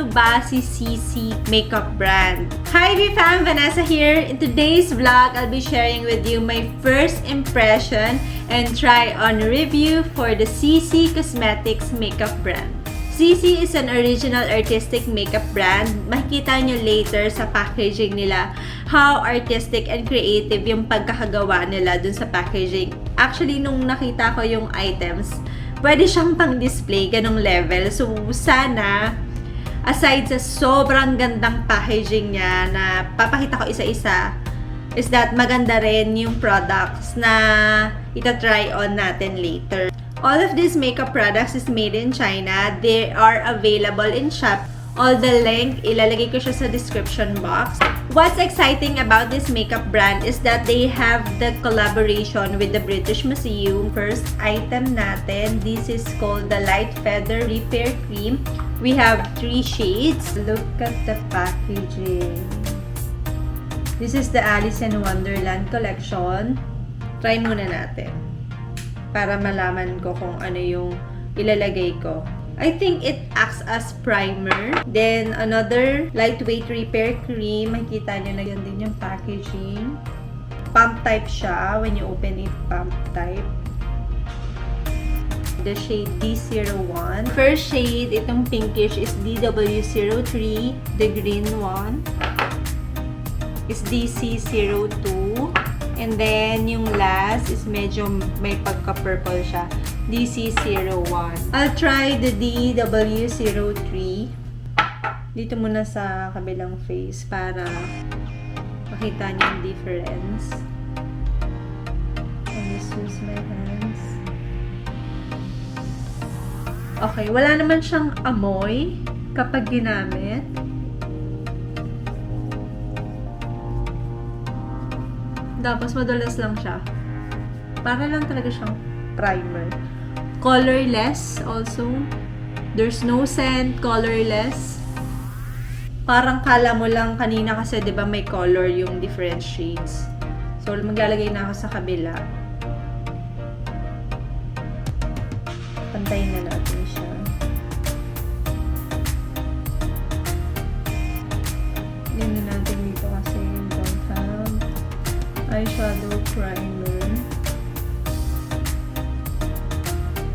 sino ba si Zeesea makeup brand? Hi fam, Vanessa here. In today's vlog, I'll be sharing with you my first impression and try-on review for the Zeesea Cosmetics makeup brand. Zeesea is an original artistic makeup brand. Makikita nyo later sa packaging nila how artistic and creative yung pagkakagawa nila dun sa packaging. Actually, nung nakita ko yung items, pwede siyang pang-display, ganong level. So, sana, aside sa sobrang gandang packaging niya na papakita ko isa-isa, is that maganda rin yung products na ita-try on natin later. All of these makeup products is made in China. They are available in shop. All the link, ilalagay ko siya sa description box. What's exciting about this makeup brand is that they have the collaboration with the British Museum. First item natin, this is called the Light Feather Repair Cream. We have 3 shades. Look at the packaging. This is the Alice in Wonderland collection. Try muna natin para malaman ko kung ano yung ilalagay ko. I think it acts as primer. Then, another lightweight repair cream. Makikita nyo na yan din yung packaging. Pump type siya. When you open it, pump type. The shade D01. First shade, itong pinkish is DW03. The green one is DC02. And then, yung last is medyo may pagka-purple siya. DC01. I'll try the DW03. Dito muna sa kabilang face para makita niyo yung difference. I'll just use my hands. Okay, wala naman siyang amoy kapag ginamit. Tapos madulas lang siya. Para lang talaga siyang primer. Colorless also. There's no scent, colorless. Parang kala mo lang kanina kasi 'di ba may color yung different shades. So maglalagay na ako sa kabila. Pantayin na natin siya. Yan na natin dito kasi don't have eyeshadow primer.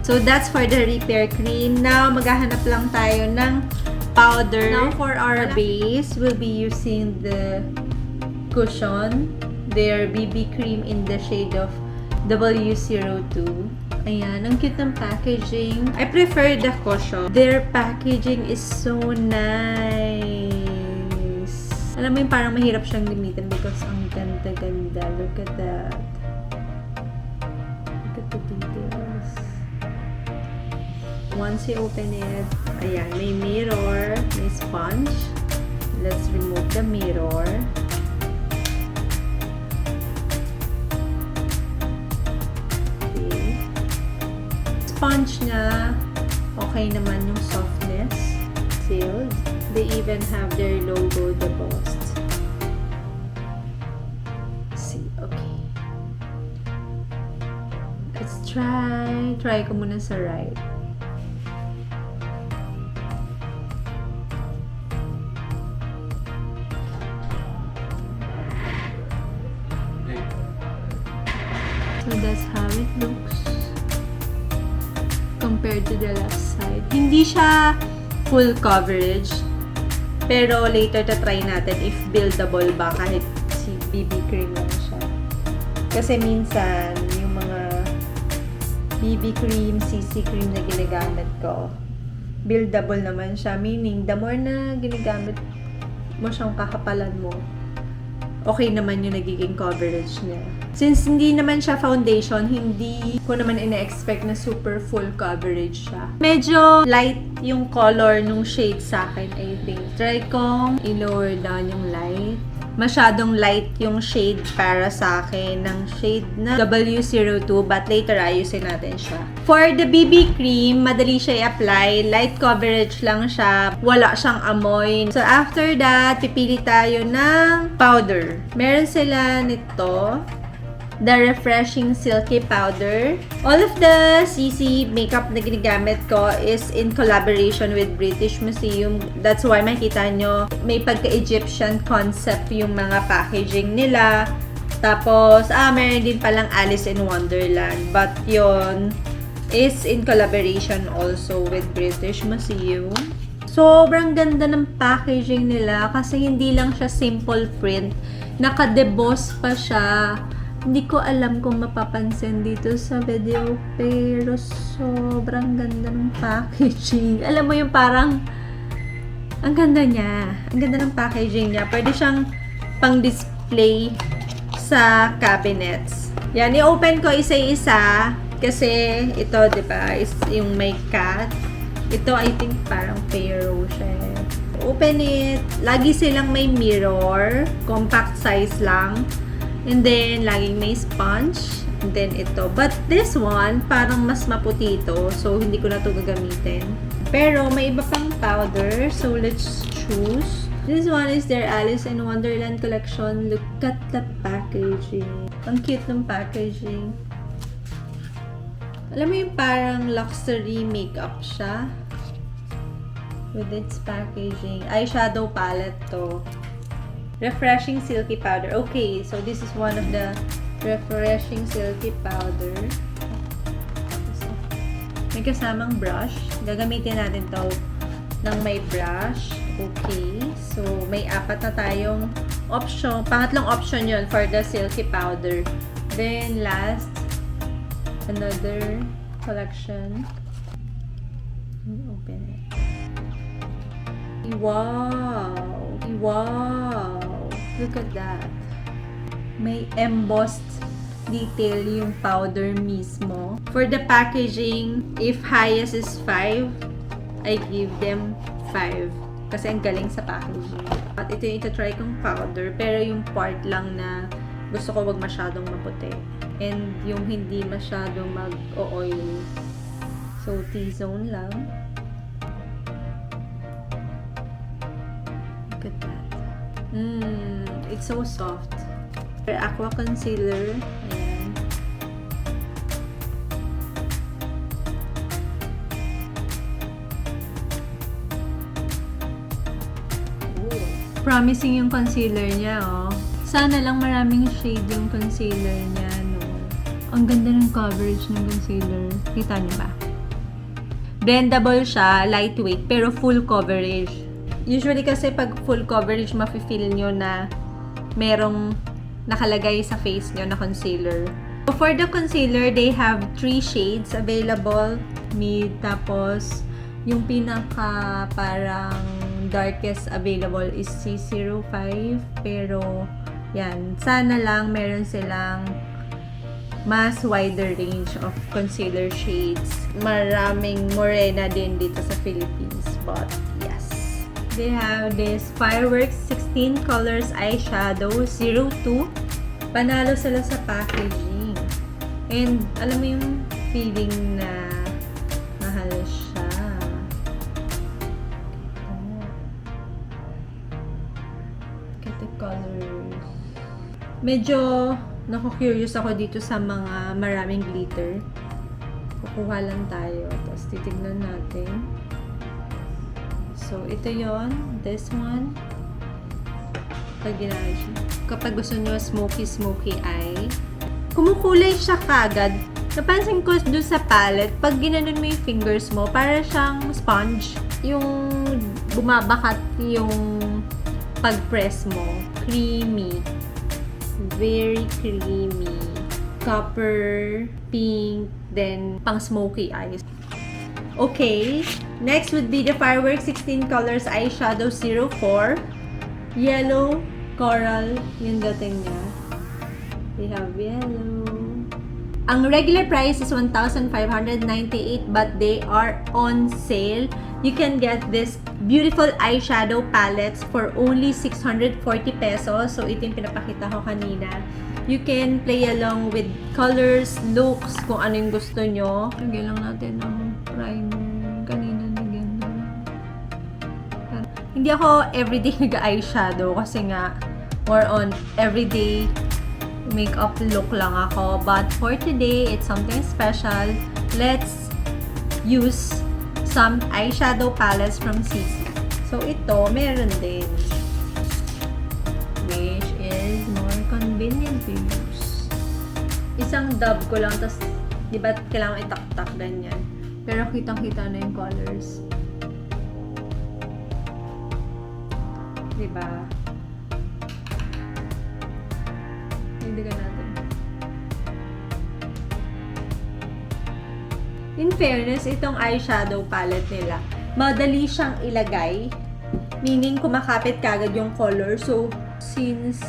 So, that's for the repair cream. Now, maghahanap lang tayo ng powder. Now, for our base, we'll be using the cushion. Their BB cream in the shade of W02. Ayan, ang cute ng packaging. I prefer the cushion. Their packaging is so nice. Alam mo yung parang mahirap siyang gamitin because ang ganda-ganda. Look at that. Look at the details. Once you open it, ayan, may mirror, may sponge. Let's remove the mirror. Okay. Sponge niya, okay naman yung softness. Sealed. They even have their logo embossed. See, okay. Let's try. Try ko muna sa right. So that's how it looks compared to the left side. Hindi siya full coverage, pero later try natin if buildable ba kahit si BB cream lang siya. Kasi minsan yung mga BB cream, CC cream na ginagamit ko, buildable naman siya. Meaning, the more na ginagamit mo siyang kakapalan mo, okay naman yung nagiging coverage niya. Since hindi naman siya foundation, hindi ko naman ina-expect na super full coverage siya. Medyo light yung color nung shade sa akin, I think. Try kong i-lower down yung light. Masyadong light yung shade para sa akin ng shade na W02, but later ayusin natin siya. For the BB cream, madali siya i-apply. Light coverage lang siya. Wala siyang amoy. So after that, pipili tayo ng powder. Meron sila nito. the Refreshing Silky Powder. All of the CC makeup na ginagamit ko is in collaboration with British Museum. That's why makita nyo, may pagka-Egyptian concept yung mga packaging nila. Tapos, meron din palang Alice in Wonderland. But yon is in collaboration also with British Museum. Sobrang ganda ng packaging nila kasi hindi lang siya simple print. Naka-deboss pa siya. Hindi ko alam kung mapapansin dito sa video, pero sobrang ganda ng packaging. Alam mo yung parang, ang ganda niya. Ang ganda ng packaging niya. Pwede siyang pang-display sa cabinets. Yan, i-open ko isa-isa kasi ito, di ba, is yung may cat. Ito, I think, parang Pharaoh siya. Open it. Lagi silang may mirror. Compact size lang. And then, laging may sponge. And then, ito. But this one, parang mas maputi ito. So, hindi ko na ito gagamitin. Pero, may iba pang powder. So, let's choose. This one is their Alice in Wonderland collection. Look at the packaging. Ang cute ng packaging. Alam mo yung parang luxury makeup siya. With its packaging. Eyeshadow palette to. Refreshing Silky Powder. Okay, so this is one of the Refreshing Silky Powder. May kasamang brush. Gagamitin natin to ng may brush. Okay, so may apat na tayong option. Pangatlong option yon for the Silky Powder. Then last, another collection. Open it. Wow! Wow! Look at that. May embossed detail yung powder mismo. For the packaging, if highest is 5, I give them 5. Kasi ang galing sa packaging. At ito yung ito-try kong powder, pero yung part lang na gusto ko wag masyadong maputi. And yung hindi masyadong mag-oily. So, T-zone lang. Look at that. It's so soft. Aqua concealer. Ayan. Ooh. Promising yung concealer niya, oh. Sana lang maraming shade yung concealer niya, no. Ang ganda ng coverage ng concealer. Kita niyo ba? Blendable siya, lightweight, pero full coverage. Usually kasi pag full coverage, mafe-feel nyo na merong nakalagay sa face nyo na concealer. So for the concealer, they have 3 shades available. Mid, tapos yung pinaka parang darkest available is C05. Pero, yan. Sana lang meron silang mas wider range of concealer shades. Maraming morena din dito sa Philippines. But, yes. They have this Fireworks 16 Colors Eyeshadow 02. Panalo sila sa packaging. And, alam mo yung feeling na mahal siya. Look at the colors. Medyo naku-curious ako dito sa mga maraming glitter. Kukuha lang tayo. Tapos titignan natin. So, ito yon, this one. Kapag gusto nyo smoky eye, kumukulay siya kagad. Napansin ko doon sa palette, pag ginanon mo yung fingers mo, para siyang sponge. Yung bumabakat yung pag-press mo. Creamy. Very creamy. Copper, pink, then pang smoky eyes. Okay, next would be the Fireworks 16 Colors Eyeshadow 04. Yellow, coral, yung dating niya. We have yellow. Ang regular price is 1,598 but they are on sale. You can get this beautiful eyeshadow palettes for only 640 pesos. So, ito yung pinapakita ko kanina. You can play along with colors, looks, kung ano yung gusto nyo. Lagyan lang natin ng primer. Kanina lagyan na. Hindi ako everyday nag-eyeshadow kasi nga more on everyday makeup look lang ako. But for today, it's something special. Let's use some eyeshadow palettes from Zeesea. So, ito, meron din. Which is more convenient to use. Isang dab ko lang, tapos, di ba, kailangan itak-tak ganyan. Pero kitang-kita na yung colors. Di ba? Hindi ka natin. In fairness, itong eyeshadow palette nila, madali siyang ilagay. Meaning, kumakapit kagad yung color. So, since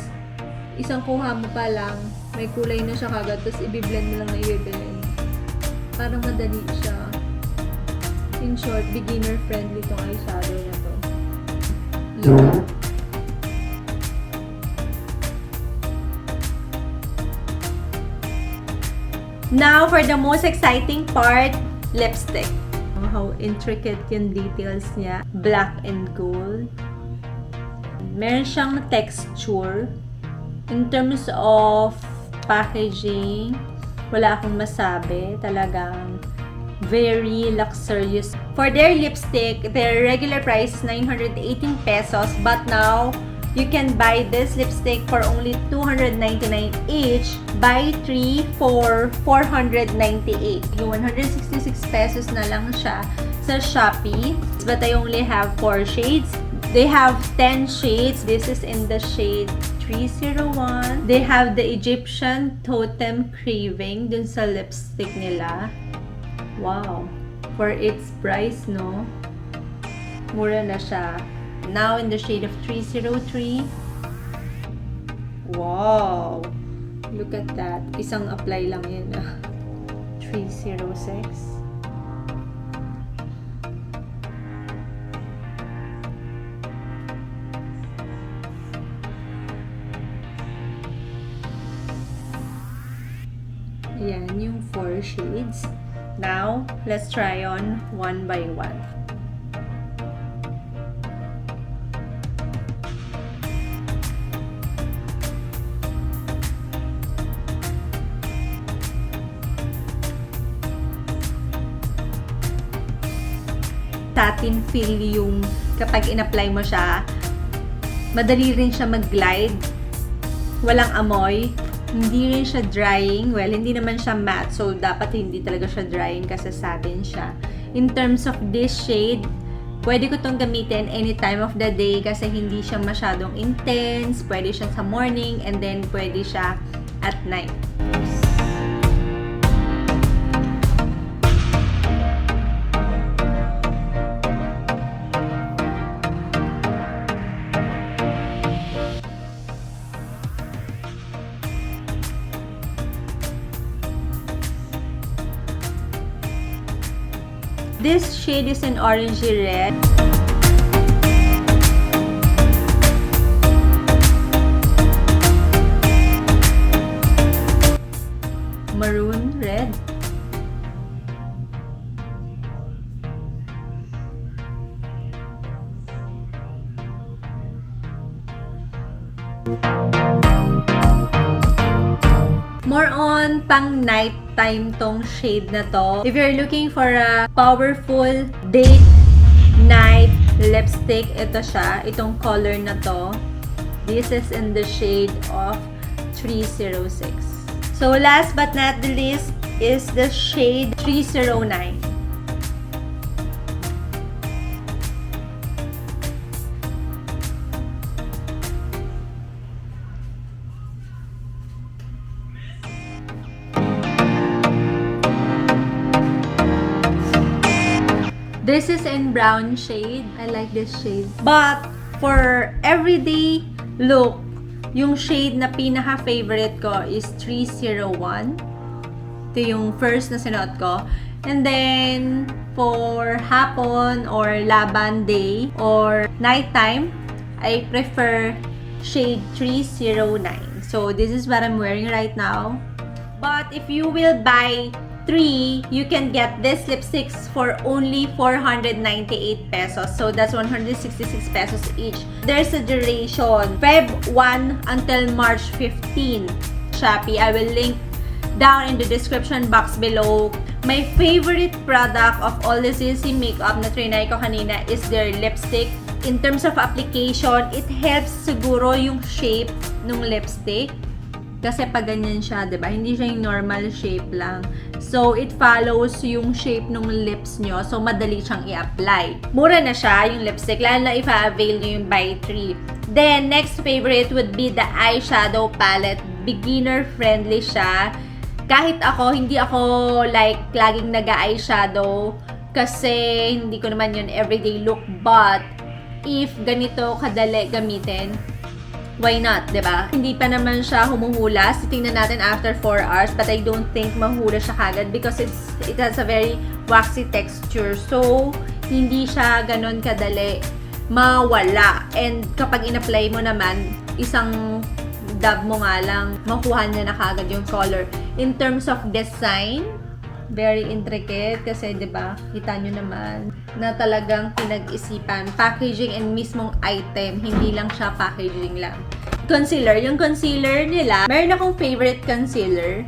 isang kuha mo pa lang, may kulay na siya kagad, tapos i-blend mo lang na i-blend. Parang madali siya. In short, beginner-friendly itong eyeshadow na to. Yeah. Now, for the most exciting part, lipstick. How intricate yung details niya. Black and gold. Meron siyang texture. In terms of packaging, wala akong masabi. Talagang very luxurious. For their lipstick, their regular price is 918 pesos. But now, you can buy this lipstick for only 299 each. Buy 3 for 498. Yung 166 pesos na lang siya sa Shopee. But I only have 4 shades. They have 10 shades. This is in the shade 301. They have the Egyptian Totem Craving dun sa lipstick nila. Wow. For its price, no? Mura na siya. Now in the shade of 303. Wow! Look at that. Isang apply lang yun. 306. Yan, yung 4 shades. Now, let's try on one by one. Satin feel yung kapag in-apply mo siya, madali rin siya mag-glide, walang amoy, hindi rin siya drying. Well, hindi naman siya matte, so dapat hindi talaga siya drying kasi satin siya. In terms of this shade, pwede ko tong gamitin any time of the day kasi hindi siya masyadong intense. Pwede siya sa morning and then pwede siya at night. This shade is an orangey red. Maroon red. More on pang nighttime tong shade na to. If you're looking for a powerful date night lipstick, ito siya. Itong color na to. This is in the shade of 306. So last but not the least is the shade 309. This is in brown shade. I like this shade. But for everyday look, yung shade na pinaka-favorite ko is 301. Ito yung first na sinuot ko. And then, for hapon or laban day or nighttime, I prefer shade 309. So, this is what I'm wearing right now. But if you will buy 3, you can get this lipsticks for only 498 pesos. So, that's 166 pesos each. There's a duration, Feb 1 until March 15. Shopee. I will link down in the description box below. My favorite product of all the Zeesea makeup na trinay ko kanina is their lipstick. In terms of application, it helps siguro yung shape ng lipstick. Kasi pag ganyan siya, diba? Hindi siya yung normal shape lang. So, it follows yung shape ng lips nyo. So, madali siyang i-apply. Mura na siya, yung lipstick. Lalo na if avail nyo yung buy 3. Then, next favorite would be the eyeshadow palette. Beginner-friendly siya. Kahit ako, hindi ako like laging nag-eyeshadow. Kasi, hindi ko naman yun everyday look. But, if ganito kadali gamitin, why not, diba? Hindi pa naman siya humuhulas. Tingnan natin after 4 hours, but I don't think mahula siya kagad because it has a very waxy texture. So, hindi siya ganon kadali mawala. And kapag in-apply mo naman, isang dab mo nga lang, makuha niya na kagad yung color. In terms of design, very intricate kasi 'di ba? Kita nyo naman na talagang pinag-isipan, packaging and mismong item, hindi lang siya packaging lang. Concealer, yung concealer nila, meron akong favorite concealer.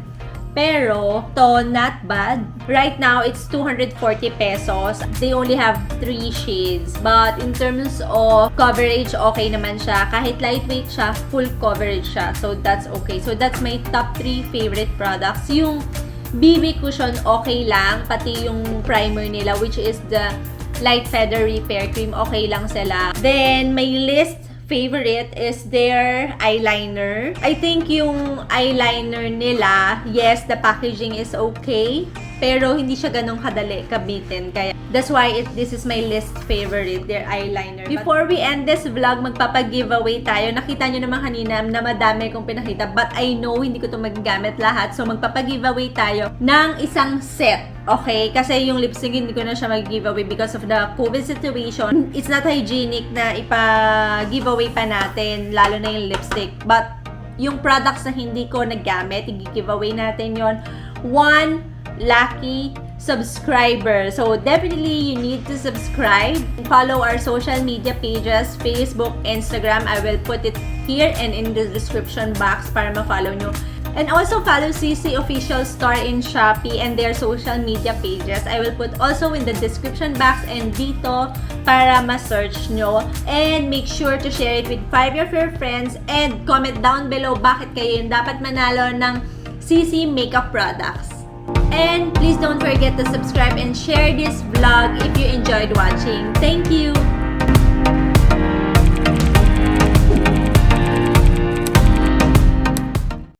Pero, to not bad. Right now, it's 240 pesos. They only have 3 shades. But, in terms of coverage, okay naman siya. Kahit lightweight siya, full coverage siya. So, that's okay. So, that's my top 3 favorite products. Yung BB cushion, okay lang. Pati yung primer nila, which is the Light Feather Repair Cream, okay lang sila. Then, my list favorite is their eyeliner. I think yung eyeliner nila, yes, the packaging is okay, pero hindi siya ganun kadali gamitin. Kaya, that's why this is my least favorite, their eyeliner. Before we end this vlog, magpapag-giveaway tayo. Nakita nyo naman kanina na madami kong pinakita, but I know hindi ko ito magagamit lahat. So, magpapag-giveaway tayo ng isang set. Okay? Kasi yung lipstick, hindi ko na siya mag-giveaway because of the COVID situation. It's not hygienic na ipa-giveaway pa natin, lalo na yung lipstick. But, yung products na hindi ko nagamit, i-giveaway natin yon. 1 lucky subscriber. So, definitely, you need to subscribe. Follow our social media pages, Facebook, Instagram. I will put it here and in the description box para ma-follow nyo. And also follow Zeesea Official Store in Shopee and their social media pages. I will put also in the description box and dito para ma-search nyo. And make sure to share it with 5 of your friends and comment down below bakit kayo yung dapat manalo ng Zeesea makeup products. And please don't forget to subscribe and share this vlog if you enjoyed watching. Thank you!